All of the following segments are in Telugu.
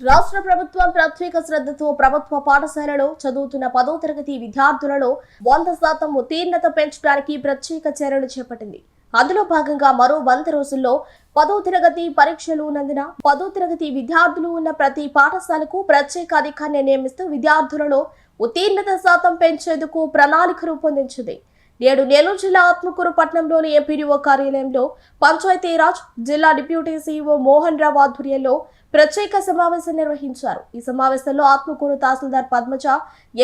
రాష్ట్ర ప్రభుత్వం ప్రత్యేక శ్రద్ధతో ప్రభుత్వ పాఠశాలలో చదువుతున్న 10వ తరగతి విద్యార్థులలో 100% ఉత్తీర్ణత పెంచడానికి ప్రత్యేక చర్యలు చేపట్టింది. అందులో భాగంగా మరో 100 రోజుల్లో 10వ తరగతి పరీక్షలు ఉన్నందున 10వ తరగతి విద్యార్థులు ఉన్న ప్రతి పాఠశాలకు ప్రత్యేక అధికారిని నియమిస్తూ విద్యార్థులలో ఉత్తీర్ణత శాతం పెంచేందుకు ప్రణాళిక రూపొందించింది. నేడు నెల్లూరు జిల్లా ఆత్మకూరు పట్టణంలోని ఎంపీడీఓ కార్యాలయంలో పంచాయతీరాజ్ జిల్లా డిప్యూటీ సీఈఓ మోహన్ రావు ఆధ్వర్యంలో ప్రత్యేక సమావేశం నిర్వహించారు. ఈ సమావేశంలో ఆత్మకూరు తహసీల్దార్ పద్మజ,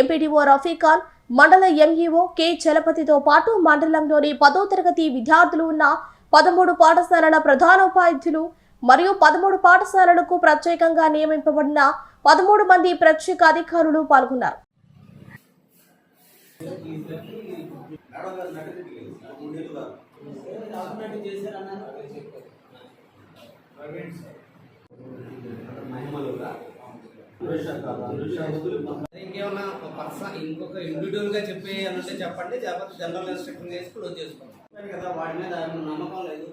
ఎంపీడీఓ రఫీఖాన్, మండల ఎంఈఓ కె చలపతితో పాటు మండలంలోని 10వ తరగతి విద్యార్థులు ఉన్న 13 పాఠశాలల ప్రధానోపాధ్యాయులు మరియు 13 పాఠశాలలకు ప్రత్యేకంగా నియమింపబడిన 13 మంది ప్రత్యేక అధికారులు పాల్గొన్నారు. ఇంకేమన్నా పర్సన్ ఇంకొక ఇండివిజువల్ గా చెప్పి అంటే చెప్పండి, లేకపోతే జనరల్ ఇన్స్ట్రక్షన్ చేసి క్లోజ్ చేసుకోండి కదా. వాడి మీద నమ్మకం లేదు,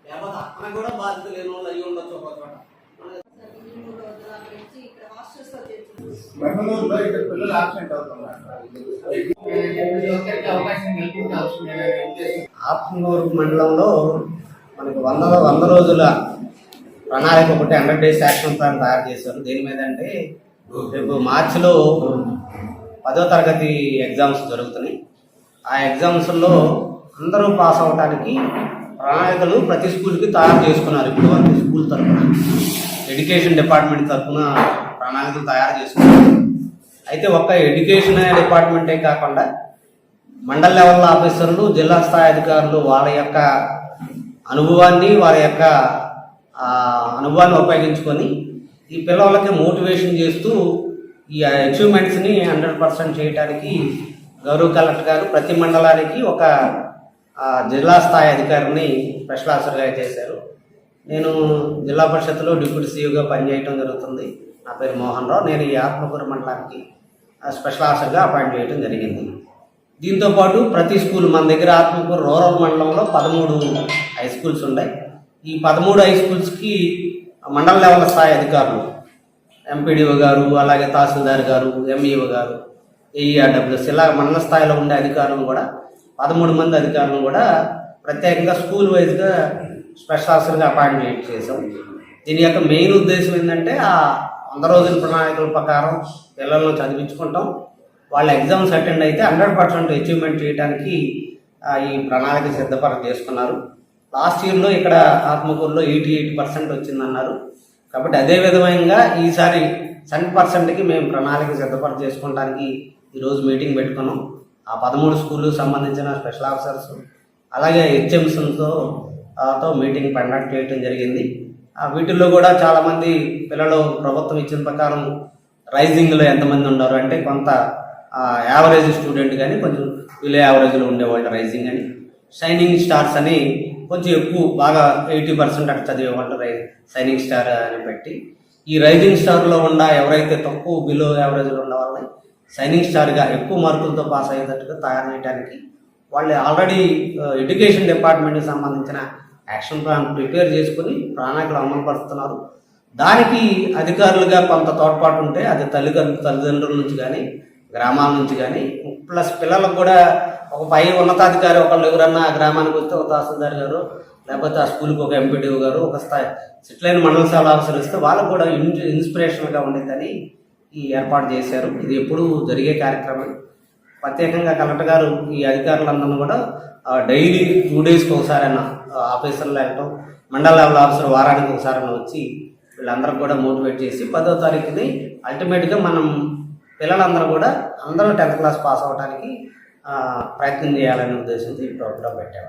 లేకపోతే అక్కడ కూడా బాధ్యత లేని వాళ్ళు అయ్యి ఉండొచ్చు. ఒక చోట ఆత్మకూరు మండలంలో మనకు 100 రోజుల ప్రణాళిక ఒకటి 100 డేస్ యాక్షన్ ప్లాన్ తయారు చేశారు. దేని మీద అంటే రేపు మార్చిలో 10వ తరగతి ఎగ్జామ్స్ జరుగుతున్నాయి. ఆ ఎగ్జామ్స్లో అందరూ పాస్ అవడానికి ప్రణాళికలు ప్రతి స్కూల్కి తయారు చేసుకున్నారు. ఇప్పుడు వరకు స్కూల్ తరఫున ఎడ్యుకేషన్ డిపార్ట్మెంట్ తరఫున ప్రణాళికలు తయారు చేసుకున్నారు. అయితే ఒక్క ఎడ్యుకేషన్ డిపార్ట్మెంటే కాకుండా మండల లెవెల్ ఆఫీసర్లు, జిల్లా స్థాయి అధికారులు వాళ్ళ యొక్క అనుభవాన్ని ఉపయోగించుకొని ఈ పిల్లలకి మోటివేషన్ చేస్తూ ఈ అచీవ్మెంట్స్ని 100% చేయడానికి గౌరవ కలెక్టర్ గారు ప్రతి మండలానికి ఒక జిల్లా స్థాయి అధికారిని స్పెషల్ ఆఫీసర్గా చేశారు. నేను జిల్లా పరిషత్లో డిప్యూటీ సీఈఓగా పనిచేయడం జరుగుతుంది. నా పేరు మోహన్ రావు. నేను ఈ ఆత్మకూరు మండలానికి స్పెషల్ ఆఫీసర్గా అపాయింట్ చేయడం జరిగింది. దీంతోపాటు ప్రతి స్కూల్ మన దగ్గర ఆత్మకూరు రూరల్ మండలంలో 13 హై స్కూల్స్ ఉన్నాయి. ఈ 13 హై స్కూల్స్కి మండల లెవెల్ స్థాయి అధికారులు ఎంపీడీఓ గారు, అలాగే తహసీల్దార్ గారు, ఎంఈఓ గారు, ఏఈఆర్డబ్ల్యూఎస్ ఇలా మండల స్థాయిలో ఉండే అధికారులను కూడా 13 మంది అధికారులను కూడా ప్రత్యేకంగా స్కూల్ వైజ్గా స్పెషల్ ఆఫీసర్గా అపాయింట్మెంట్ చేసాం. దీని యొక్క మెయిన్ ఉద్దేశం ఏంటంటే ఆ 100 రోజుల ప్రణాళికల ప్రకారం పిల్లలను చదివించుకుంటాం. వాళ్ళ ఎగ్జామ్స్ అటెండ్ అయితే 100% అచీవ్మెంట్ చేయడానికి ఈ ప్రణాళిక సిద్ధపరచ చేసుకున్నారు. లాస్ట్ ఇయర్లో ఇక్కడ ఆత్మకూరులో 88% వచ్చిందన్నారు. కాబట్టి అదే విధంగా ఈసారి 100%కి మేము ప్రణాళిక సిద్ధపరచ చేసుకోవడానికి ఈరోజు మీటింగ్ పెట్టుకున్నాం. ఆ 13 స్కూళ్ళకు సంబంధించిన స్పెషల్ ఆఫీసర్స్ అలాగే హెచ్ఎంస్తో మీటింగ్ కండక్ట్ చేయడం జరిగింది. వీటిల్లో కూడా చాలామంది పిల్లలు ప్రభుత్వం ఇచ్చిన ప్రకారం రైజింగ్లో ఎంతమంది ఉన్నారు అంటే కొంత యావరేజ్ స్టూడెంట్ కానీ కొంచెం బిలో యావరేజ్లో ఉండేవాళ్ళు రైజింగ్ అని, షైనింగ్ స్టార్స్ అని కొంచెం ఎక్కువ బాగా 80% అట్లా చదివేవాళ్ళు షైనింగ్ స్టార్ అని పెట్టి ఈ రైజింగ్ స్టార్లో ఉన్న ఎవరైతే తక్కువ బిలో యావరేజ్లో ఉన్న వాళ్ళని షైనింగ్ స్టార్గా ఎక్కువ మార్కులతో పాస్ అయ్యేటట్టుగా తయారు చేయడానికి వాళ్ళు ఆల్రెడీ ఎడ్యుకేషన్ డిపార్ట్మెంట్కి సంబంధించిన యాక్షన్ ప్లాన్ ప్రిపేర్ చేసుకుని ప్రణాళికలు అమలు పరుస్తున్నారు. దానికి అధికారులుగా కొంత తోడ్పాటు ఉంటే అది తల్లిదండ్రుల నుంచి కానీ గ్రామాల నుంచి కానీ ప్లస్ పిల్లలకు కూడా ఒక పై ఉన్నతాధికారి ఒకళ్ళు ఎవరన్నా ఆ గ్రామానికి వస్తే ఒక తహసీల్దార్ గారు లేకపోతే ఆ స్కూల్కి ఒక ఎంపీడీఓ గారు ఒక సిట్లైన మండల సేవల ఆఫీసర్ ఇస్తే వాళ్ళకు కూడా ఇన్స్పిరేషన్గా ఉండేదని ఈ ఏర్పాటు చేశారు. ఇది ఎప్పుడు జరిగే కార్యక్రమం. ప్రత్యేకంగా కలెక్టర్ గారు ఈ అధికారులందరూ కూడా డైలీ 2 డేస్కి ఒకసారైనా ఆఫీసర్లు వెళ్ళటం, మండల లెవెల్ ఆఫీసర్ వారానికి ఒకసారైనా వచ్చి వీళ్ళందరూ కూడా మోటివేట్ చేసి 10వ తారీఖుని అల్టిమేట్గా మనం పిల్లలందరూ కూడా అందరూ 10th క్లాస్ పాస్ అవ్వడానికి ప్రయత్నం చేయాలనే ఉద్దేశంతో ఈ ప్రోగ్రాం పెట్టాము.